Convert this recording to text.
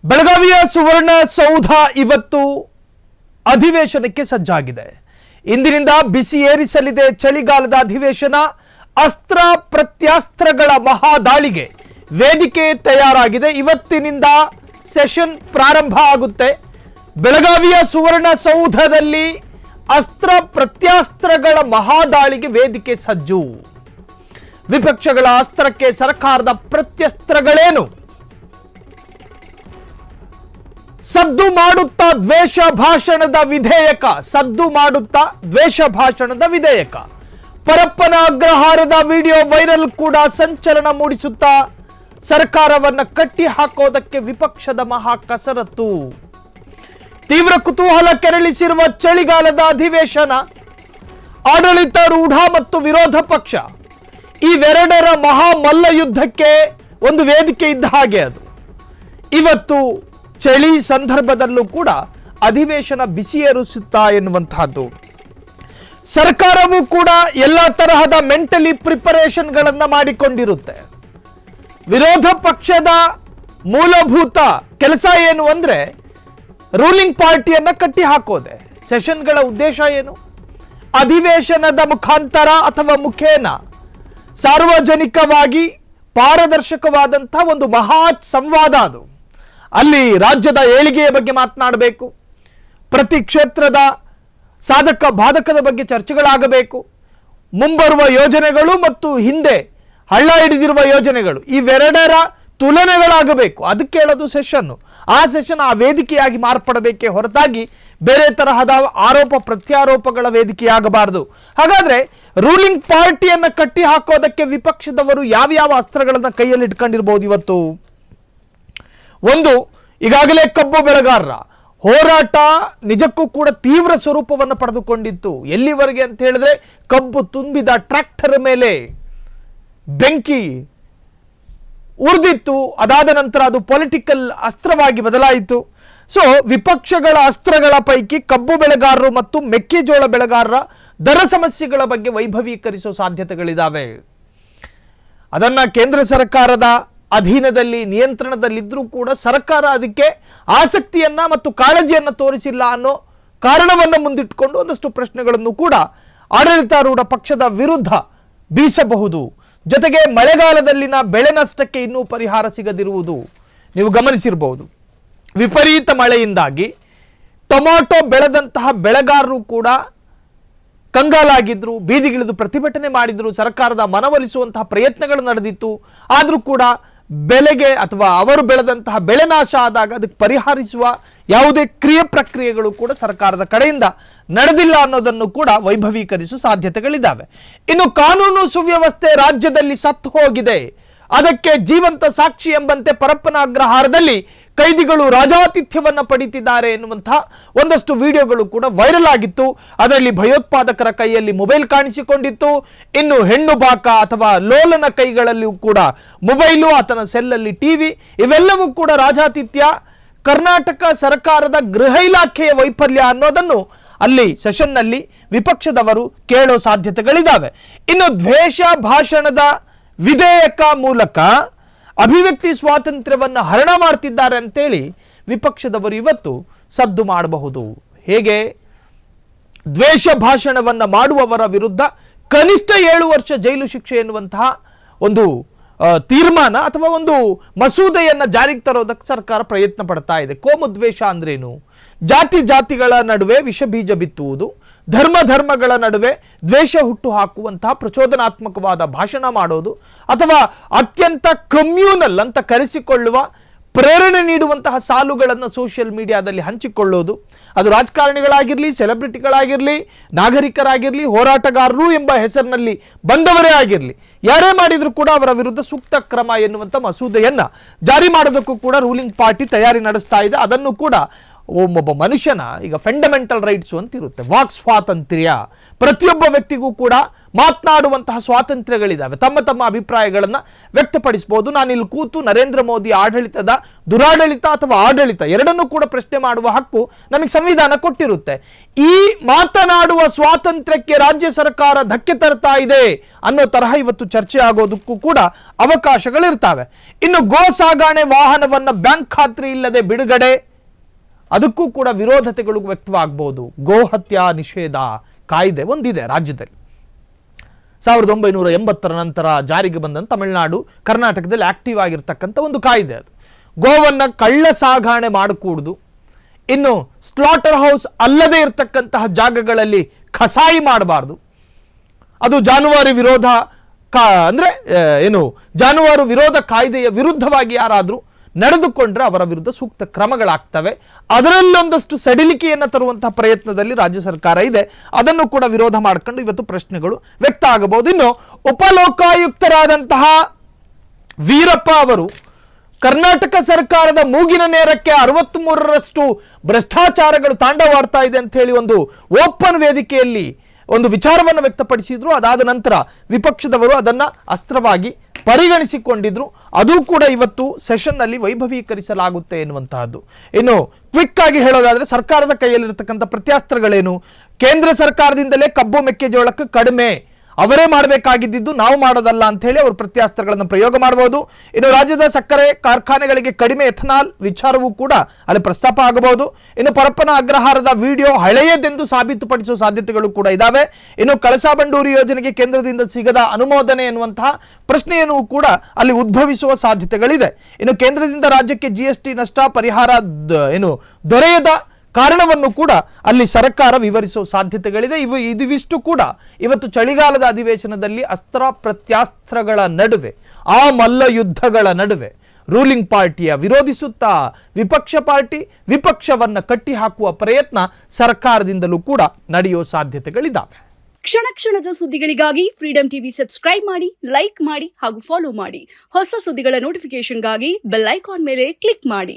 ಬೆಳಗಾವಿಯ ಸುವರ್ಣಸೌಧ ಇವತ್ತು ಅಧಿವೇಶನಕ್ಕೆ ಸಜ್ಜಾಗಿದೆ. ಇಂದಿನಿಂದ ಬಿಸಿ ಏರಿಸಲಿದೆ ಚಳಿಗಾಲದ ಅಧಿವೇಶನ. ಅಸ್ತ್ರ ಪ್ರತ್ಯಾಸ್ತ್ರಗಳ ಮಹಾದಾಳಿಗೆ ವೇದಿಕೆ ತಯಾರಾಗಿದೆ. ಇವತ್ತಿನಿಂದ ಸೆಷನ್ ಪ್ರಾರಂಭ ಆಗುತ್ತೆ. ಬೆಳಗಾವಿಯ ಸುವರ್ಣಸೌಧದಲ್ಲಿ ಅಸ್ತ್ರ ಪ್ರತ್ಯಾಸ್ತ್ರಗಳ ಮಹಾದಾಳಿಗೆ ವೇದಿಕೆ ಸಜ್ಜು. ವಿಪಕ್ಷಗಳ ಅಸ್ತ್ರಕ್ಕೆ ಸರ್ಕಾರದ ಪ್ರತ್ಯಸ್ತ್ರಗಳೇನು? ಸದ್ದು ಮಾಡುತ್ತಾ ದ್ವೇಷ ಭಾಷಣದ ವಿಧೇಯಕ, ಪರಪ್ಪನ ಅಗ್ರಹಾರದ ವಿಡಿಯೋ ವೈರಲ್ ಕೂಡ ಸಂಚಲನ ಮೂಡಿಸುತ್ತಾ ಸರ್ಕಾರವನ್ನ ಕಟ್ಟಿ ಹಾಕೋದಕ್ಕೆ ವಿಪಕ್ಷದ ಮಹಾ ಕಸರತ್ತು. ತೀವ್ರ ಕುತೂಹಲ ಕೆರಳಿಸಿರುವ ಚಳಿಗಾಲದ ಅಧಿವೇಶನ, ಆಡಳಿತಾರೂಢ ಮತ್ತು ವಿರೋಧ ಪಕ್ಷ ಇವೆರಡರ ಮಹಾ ಮಲ್ಲ ಯುದ್ಧಕ್ಕೆ ಒಂದು ವೇದಿಕೆ ಇದ್ದ ಹಾಗೆ ಅದು. ಇವತ್ತು ಚಳಿ ಸಂದರ್ಭದಲ್ಲೂ ಕೂಡ ಅಧಿವೇಶನ ಬಿಸಿಯೇರಿಸುತ್ತಾ ಎನ್ನುವಂತಹದ್ದು. ಸರ್ಕಾರವೂ ಕೂಡ ಎಲ್ಲ ತರಹದ ಮೆಂಟಲಿ ಪ್ರಿಪರೇಷನ್ಗಳನ್ನು ಮಾಡಿಕೊಂಡಿರುತ್ತೆ. ವಿರೋಧ ಪಕ್ಷದ ಮೂಲಭೂತ ಕೆಲಸ ಏನು ಅಂದ್ರೆ ರೂಲಿಂಗ್ ಪಾರ್ಟಿಯನ್ನ ಕಟ್ಟಿ ಹಾಕೋದೆ. ಸೆಷನ್ಗಳ ಉದ್ದೇಶ ಏನು? ಅಧಿವೇಶನದ ಮುಖಾಂತರ ಅಥವಾ ಮುಖೇನ ಸಾರ್ವಜನಿಕವಾಗಿ ಪಾರದರ್ಶಕವಾದಂತಹ ಒಂದು ಮಹಾ ಸಂವಾದ ಅದು. ಅಲ್ಲಿ ರಾಜ್ಯದ ಏಳಿಗೆಯ ಬಗ್ಗೆ ಮಾತನಾಡಬೇಕು, ಪ್ರತಿ ಕ್ಷೇತ್ರದ ಸಾಧಕ ಬಾಧಕದ ಬಗ್ಗೆ ಚರ್ಚೆಗಳಾಗಬೇಕು, ಮುಂಬರುವ ಯೋಜನೆಗಳು ಮತ್ತು ಹಿಂದೆ ಹಳ್ಳ ಹಿಡಿದಿರುವ ಯೋಜನೆಗಳು ಇವೆರಡರ ತುಲನೆಗಳಾಗಬೇಕು. ಅದಕ್ಕೆ ಹೇಳೋದು ಸೆಷನ್ನು. ಆ ಸೆಷನ್ ಆ ವೇದಿಕೆಯಾಗಿ ಮಾರ್ಪಡಬೇಕೇ ಹೊರತಾಗಿ ಬೇರೆ ತರಹದ ಆರೋಪ ಪ್ರತ್ಯಾರೋಪಗಳ ವೇದಿಕೆಯಾಗಬಾರದು. ಹಾಗಾದ್ರೆ ರೂಲಿಂಗ್ ಪಾರ್ಟಿಯನ್ನ ಕಟ್ಟಿ ಹಾಕೋದಕ್ಕೆ ವಿಪಕ್ಷದವರು ಯಾವ್ಯಾವ ಅಸ್ತ್ರಗಳನ್ನ ಕೈಯಲ್ಲಿ ಇಟ್ಕೊಂಡಿರ್ಬೋದು ಇವತ್ತು? ಒಂದು, ಈಗಾಗಲೇ ಕಬ್ಬು ಬೆಳೆಗಾರರ ಹೋರಾಟ ನಿಜಕ್ಕೂ ಕೂಡ ತೀವ್ರ ಸ್ವರೂಪವನ್ನು ಪಡೆದುಕೊಂಡಿತ್ತು. ಎಲ್ಲಿವರೆಗೆ ಅಂತ ಹೇಳಿದ್ರೆ ಕಬ್ಬು ತುಂಬಿದ ಟ್ರ್ಯಾಕ್ಟರ್ ಮೇಲೆ ಬೆಂಕಿ ಉರಿದಿತ್ತು. ಅದಾದ ನಂತರ ಅದು ಪೊಲಿಟಿಕಲ್ ಅಸ್ತ್ರವಾಗಿ ಬದಲಾಯಿತು. ಸೊ ವಿಪಕ್ಷಗಳ ಅಸ್ತ್ರಗಳ ಪೈಕಿ ಕಬ್ಬು ಬೆಳೆಗಾರರು ಮತ್ತು ಮೆಕ್ಕೆಜೋಳ ಬೆಳೆಗಾರರ ದರ ಸಮಸ್ಯೆಗಳ ಬಗ್ಗೆ ವೈಭವೀಕರಿಸುವ ಸಾಧ್ಯತೆಗಳಿದ್ದಾವೆ. ಅದನ್ನ ಕೇಂದ್ರ ಸರ್ಕಾರದ ಅಧೀನದಲ್ಲಿ ನಿಯಂತ್ರಣದಲ್ಲಿದ್ದರೂ ಕೂಡ ಸರ್ಕಾರ ಅದಕ್ಕೆ ಆಸಕ್ತಿಯನ್ನ ಮತ್ತು ಕಾಳಜಿಯನ್ನ ತೋರಿಸಿಲ್ಲ ಅನ್ನೋ ಕಾರಣವನ್ನು ಮುಂದಿಟ್ಟುಕೊಂಡು ಒಂದಷ್ಟು ಪ್ರಶ್ನೆಗಳನ್ನು ಕೂಡ ಆಡಳಿತಾರೂಢ ಪಕ್ಷದ ವಿರುದ್ಧ ಬೀಸಬಹುದು. ಜೊತೆಗೆ ಮಳೆಗಾಲದಲ್ಲಿನ ಬೆಳೆ ನಷ್ಟಕ್ಕೆ ಇನ್ನೂ ಪರಿಹಾರ ಸಿಗದಿರುವುದು ನೀವು ಗಮನಿಸಿರಬಹುದು. ವಿಪರೀತ ಮಳೆಯಿಂದಾಗಿ ಟೊಮಾಟೊ ಬೆಳೆದಂತಹ ಬೆಳೆಗಾರರು ಕೂಡ ಕಂಗಾಲಾಗಿದ್ರು, ಬೀದಿಗಿಳಿದು ಪ್ರತಿಭಟನೆ ಮಾಡಿದ್ರು. ಸರ್ಕಾರದ ಮನವೊಲಿಸುವಂತಹ ಪ್ರಯತ್ನಗಳು ನಡೆದಿತ್ತು. ಆದರೂ ಕೂಡ ಬೆಳೆಗೆ ಅಥವಾ ಅವರು ಬೆಳೆದಂತಹ ಬೆಳೆ ನಾಶ ಆದಾಗ ಅದಕ್ಕೆ ಪರಿಹರಿಸುವ ಯಾವುದೇ ಪ್ರಕ್ರಿಯೆಗಳು ಕೂಡ ಸರ್ಕಾರದ ಕಡೆಯಿಂದ ನಡೆದಿಲ್ಲ ಅನ್ನೋದನ್ನು ಕೂಡ ವೈಭವೀಕರಿಸುವ ಸಾಧ್ಯತೆಗಳಿದ್ದಾವೆ. ಇನ್ನು ಕಾನೂನು ಸುವ್ಯವಸ್ಥೆ ರಾಜ್ಯದಲ್ಲಿ ಸತ್ತು ಹೋಗಿದೆ. ಅದಕ್ಕೆ ಜೀವಂತ ಸಾಕ್ಷಿ ಎಂಬಂತೆ ಪರಪ್ಪನ ಅಗ್ರಹಾರದಲ್ಲಿ ಕೈದಿಗಳು ರಾಜಾತಿಥ್ಯವನ್ನ ಪಡಿತಿದ್ದಾರೆ ಎನ್ನುವಂತಹ ಒಂದಷ್ಟು ವಿಡಿಯೋಗಳು ಕೂಡ ವೈರಲ್ ಆಗಿತ್ತು. ಅದರಲ್ಲಿ ಭಯೋತ್ಪಾದಕರ ಕೈಯಲ್ಲಿ ಮೊಬೈಲ್ ಕಾಣಿಸಿಕೊಂಡಿತ್ತು. ಇನ್ನು ಹೆಣ್ಣು ಬಾಕ ಅಥವಾ ಲೋಲನ ಕೈಗಳಲ್ಲಿಯೂ ಕೂಡ ಮೊಬೈಲು, ಆತನ ಸೆಲ್ಲಲ್ಲಿ ಟಿವಿ, ಇವೆಲ್ಲವೂ ಕೂಡ ರಾಜಾತಿಥ್ಯ, ಕರ್ನಾಟಕ ಸರ್ಕಾರದ ಗೃಹ ಇಲಾಖೆಯ ವೈಫಲ್ಯ ಅನ್ನೋದನ್ನು ಅಲ್ಲಿ ಸೆಷನ್ನಲ್ಲಿ ವಿಪಕ್ಷದವರು ಕೇಳೋ ಸಾಧ್ಯತೆಗಳಿದ್ದಾವೆ. ಇನ್ನು ದ್ವೇಷ ಭಾಷಣದ ವಿಧೇಯಕ ಮೂಲಕ ಅಭಿವ್ಯಕ್ತಿ ಸ್ವಾತಂತ್ರ್ಯವನ್ನು ಹರಣ ಮಾಡ್ತಿದ್ದಾರೆ ಅಂತೇಳಿ ವಿಪಕ್ಷದವರು ಇವತ್ತು ಸದ್ದು ಮಾಡಬಹುದು. ಹೇಗೆ? ದ್ವೇಷ ಭಾಷಣವನ್ನು ಮಾಡುವವರ ವಿರುದ್ಧ ಕನಿಷ್ಠ 7 ವರ್ಷ ಜೈಲು ಶಿಕ್ಷೆ ಎನ್ನುವಂತಹ ಒಂದು ತೀರ್ಮಾನ ಅಥವಾ ಒಂದು ಮಸೂದೆಯನ್ನು ಜಾರಿಗೆ ತರೋದಕ್ಕೆ ಸರ್ಕಾರ ಪ್ರಯತ್ನ ಪಡ್ತಾ ಇದೆ. ಕೋಮು ದ್ವೇಷ ಅಂದ್ರೇನು? ಜಾತಿಗಳ ನಡುವೆ ವಿಷ ಬೀಜ ಬಿತ್ತುವುದು, ಧರ್ಮಗಳ ನಡುವೆ ದ್ವೇಷ ಹುಟ್ಟು ಹಾಕುವಂತಹ ಪ್ರಚೋದನಾತ್ಮಕವಾದ ಭಾಷಣ ಮಾಡೋದು, ಅಥವಾ ಅತ್ಯಂತ ಕಮ್ಯೂನಲ್ ಅಂತ ಕರೆಸಿಕೊಳ್ಳುವ ಪ್ರೇರಣೆ ನೀಡುವಂತಹ ಸಾಲುಗಳನ್ನು ಸೋಷಿಯಲ್ ಮೀಡಿಯಾದಲ್ಲಿ ಹಂಚಿಕೊಳ್ಳೋದು. ಅದು ರಾಜಕಾರಣಿಗಳಾಗಿರಲಿ, ಸೆಲೆಬ್ರಿಟಿಗಳಾಗಿರಲಿ, ನಾಗರಿಕರಾಗಿರಲಿ, ಹೋರಾಟಗಾರರು ಎಂಬ ಹೆಸರಿನಲ್ಲಿ ಬಂದವರೇ ಆಗಿರಲಿ, ಯಾರೇ ಮಾಡಿದರೂ ಕೂಡ ಅವರ ವಿರುದ್ಧ ಸೂಕ್ತ ಕ್ರಮ ಎನ್ನುವಂಥ ಮಸೂದೆಯನ್ನ ಜಾರಿ ಮಾಡೋದಕ್ಕೂ ಕೂಡ ರೂಲಿಂಗ್ ಪಾರ್ಟಿ ತಯಾರಿ ನಡೆಸ್ತಾ ಇದೆ. ಅದನ್ನು ಕೂಡ ಒಬ್ಬ ಮನುಷ್ಯನ ಈಗ ಫಂಡಮೆಂಟಲ್ ರೈಟ್ಸು ಅಂತ ಇರುತ್ತೆ, ವಾಕ್ ಸ್ವಾತಂತ್ರ್ಯ, ಪ್ರತಿಯೊಬ್ಬ ವ್ಯಕ್ತಿಗೂ ಕೂಡ ಮಾತನಾಡುವಂತಹ ಸ್ವಾತಂತ್ರ್ಯಗಳಿದ್ದಾವೆ, ತಮ್ಮ ತಮ್ಮ ಅಭಿಪ್ರಾಯಗಳನ್ನು ವ್ಯಕ್ತಪಡಿಸಬಹುದು. ನಾನಿಲ್ಲಿ ಕೂತು ನರೇಂದ್ರ ಮೋದಿ ಆಡಳಿತದ ದುರಾಡಳಿತ ಅಥವಾ ಆಡಳಿತ ಎರಡನ್ನೂ ಕೂಡ ಪ್ರಶ್ನೆ ಮಾಡುವ ಹಕ್ಕು ನಮಗೆ ಸಂವಿಧಾನ ಕೊಟ್ಟಿರುತ್ತೆ. ಈ ಮಾತನಾಡುವ ಸ್ವಾತಂತ್ರ್ಯಕ್ಕೆ ರಾಜ್ಯ ಸರ್ಕಾರ ಧಕ್ಕೆ ತರ್ತಾ ಇದೆ ಅನ್ನೋ ತರಹ ಇವತ್ತು ಚರ್ಚೆ ಆಗೋದಕ್ಕೂ ಕೂಡ ಅವಕಾಶಗಳಿರ್ತವೆ. ಇನ್ನು ಗೋ ಸಾಗಾಣೆ ವಾಹನವನ್ನ ಬ್ಯಾಂಕ್ ಖಾತ್ರಿ ಇಲ್ಲದೆ ಬಿಡುಗಡೆ, ಅದಕ್ಕೂ ಕೂಡ ವಿರೋಧತೆಗಳು ವ್ಯಕ್ತವಾಗಬಹುದು. ಗೋಹತ್ಯಾ ನಿಷೇಧ ಕಾಯ್ದೆ ಒಂದಿದೆ ರಾಜ್ಯದಲ್ಲಿ, 1980 ನಂತರ ಜಾರಿಗೆ ಬಂದಂತ ತಮಿಳುನಾಡು ಕರ್ನಾಟಕದಲ್ಲಿ ಆಕ್ಟಿವ್ ಆಗಿರ್ತಕ್ಕಂಥ ಒಂದು ಕಾಯ್ದೆ. ಅದು ಗೋವನ್ನು ಕಳ್ಳ ಸಾಗಾಣೆ ಮಾಡಕೂಡದು, ಇನ್ನು ಸ್ಲಾಟರ್ ಹೌಸ್ ಅಲ್ಲದೆ ಇರತಕ್ಕಂತಹ ಜಾಗಗಳಲ್ಲಿ ಕಸಾಯಿ ಮಾಡಬಾರ್ದು. ಅದು ಜಾನುವಾರು ವಿರೋಧ ಅಂದ್ರೆ ಜಾನುವಾರು ವಿರೋಧ ಕಾಯ್ದೆಯ ವಿರುದ್ಧವಾಗಿ ಯಾರಾದರೂ ನಡೆದುಕೊಂಡ್ರೆ ಅವರ ವಿರುದ್ಧ ಸೂಕ್ತ ಕ್ರಮಗಳಾಗ್ತವೆ. ಅದರಲ್ಲೊಂದಷ್ಟು ಸಡಿಲಿಕೆಯನ್ನು ತರುವಂತಹ ಪ್ರಯತ್ನದಲ್ಲಿ ರಾಜ್ಯ ಸರ್ಕಾರ ಇದೆ. ಅದನ್ನು ಕೂಡ ವಿರೋಧ ಮಾಡ್ಕೊಂಡು ಇವತ್ತು ಪ್ರಶ್ನೆಗಳು ವ್ಯಕ್ತ ಆಗಬಹುದು. ಇನ್ನು ಉಪಲೋಕಾಯುಕ್ತರಾದಂತಹ ವೀರಪ್ಪ ಅವರು ಕರ್ನಾಟಕ ಸರ್ಕಾರದ ಮೂಗಿನ ನೇರಕ್ಕೆ 63ರಷ್ಟು ಭ್ರಷ್ಟಾಚಾರಗಳು ತಾಂಡವಾಡ್ತಾ ಇದೆ ಅಂತ ಹೇಳಿ ಒಂದು ಓಪನ್ ವೇದಿಕೆಯಲ್ಲಿ ಒಂದು ವಿಚಾರವನ್ನು ವ್ಯಕ್ತಪಡಿಸಿದ್ರು. ಅದಾದ ನಂತರ ವಿಪಕ್ಷದವರು ಅದನ್ನ ಅಸ್ತ್ರವಾಗಿ ಪರಿಗಣಿಸಿಕೊಂಡಿದ್ರು. ಅದು ಕೂಡ ಇವತ್ತು ಸೆಷನ್ನಲ್ಲಿ ವೈಭವೀಕರಿಸಲಾಗುತ್ತೆ ಎನ್ನುವಂತಹದ್ದು. ಇನ್ನು ಕ್ವಿಕ್ ಆಗಿ ಹೇಳೋದಾದ್ರೆ ಸರ್ಕಾರದ ಕೈಯಲ್ಲಿರತಕ್ಕಂಥ ಪ್ರತ್ಯಾಸ್ತ್ರಗಳೇನು? ಕೇಂದ್ರ ಸರ್ಕಾರದಿಂದಲೇ ಕಬ್ಬು ಮೆಕ್ಕೆಜೋಳಕ್ಕೆ ಕಡಿಮೆ, ಅವರೇ ಮಾಡಬೇಕಾಗಿದ್ದು ನಾವು ಮಾಡೋದಲ್ಲ ಅಂತ ಹೇಳಿ ಅವರು ಪ್ರತ್ಯಾಸ್ತ್ರಗಳನ್ನು ಪ್ರಯೋಗ ಮಾಡಬಹುದು. ಇನ್ನು ರಾಜ್ಯದ ಸಕ್ಕರೆ ಕಾರ್ಖಾನೆಗಳಿಗೆ ಕಡಿಮೆ ಎಥನಾಲ್ ವಿಚಾರವೂ ಕೂಡ ಅಲ್ಲಿ ಪ್ರಸ್ತಾಪ ಆಗಬಹುದು. ಇನ್ನು ಪರಪ್ಪನ ಅಗ್ರಹಾರದ ವಿಡಿಯೋ ಹಳೆಯದೆಂದು ಸಾಬೀತುಪಡಿಸುವ ಸಾಧ್ಯತೆಗಳು ಕೂಡ ಇದಾವೆ. ಇನ್ನು ಕಳಸಾ ಬಂಡೂರಿ ಯೋಜನೆಗೆ ಕೇಂದ್ರದಿಂದ ಸಿಗದ ಅನುಮೋದನೆ ಎನ್ನುವಂತಹ ಪ್ರಶ್ನೆಯನ್ನು ಕೂಡ ಅಲ್ಲಿ ಉದ್ಭವಿಸುವ ಸಾಧ್ಯತೆಗಳಿದೆ. ಇನ್ನು ಕೇಂದ್ರದಿಂದ ರಾಜ್ಯಕ್ಕೆ GST ನಷ್ಟ ಪರಿಹಾರ ದೊರೆಯದ ಕಾರಣವನ್ನು ಕೂಡ ಅಲ್ಲಿ ಸರ್ಕಾರ ವಿವರಿಸುವ ಸಾಧ್ಯತೆಗಳಿದೆ. ಇದಿಷ್ಟು ಕೂಡ ಇವತ್ತು ಚಳಿಗಾಲದ ಅಧಿವೇಶನದಲ್ಲಿ ಅಸ್ತ್ರ ಪ್ರತ್ಯಾಸ್ತ್ರಗಳ ನಡುವೆ, ಆ ಮಲ್ಲ ಯುದ್ಧಗಳ ನಡುವೆ ರೂಲಿಂಗ್ ಪಾರ್ಟಿಯ ವಿರೋಧಿಸುತ್ತಾ ವಿಪಕ್ಷ ಪಾರ್ಟಿ ವಿಪಕ್ಷವನ್ನ ಕಟ್ಟಿ ಹಾಕುವ ಪ್ರಯತ್ನ ಸರ್ಕಾರದಿಂದಲೂ ಕೂಡ ನಡೆಯುವ ಸಾಧ್ಯತೆಗಳಿದ್ದಾವೆ. ಕ್ಷಣ ಕ್ಷಣದ ಸುದ್ದಿಗಳಿಗಾಗಿ ಫ್ರೀಡಂ ಟಿವಿ ಸಬ್ಸ್ಕ್ರೈಬ್ ಮಾಡಿ, ಲೈಕ್ ಮಾಡಿ ಹಾಗೂ ಫಾಲೋ ಮಾಡಿ. ಹೊಸ ಸುದ್ದಿಗಳ ನೋಟಿಫಿಕೇಶನ್ಗಾಗಿ ಬೆಲ್ ಐಕಾನ್ ಮೇಲೆ ಕ್ಲಿಕ್ ಮಾಡಿ.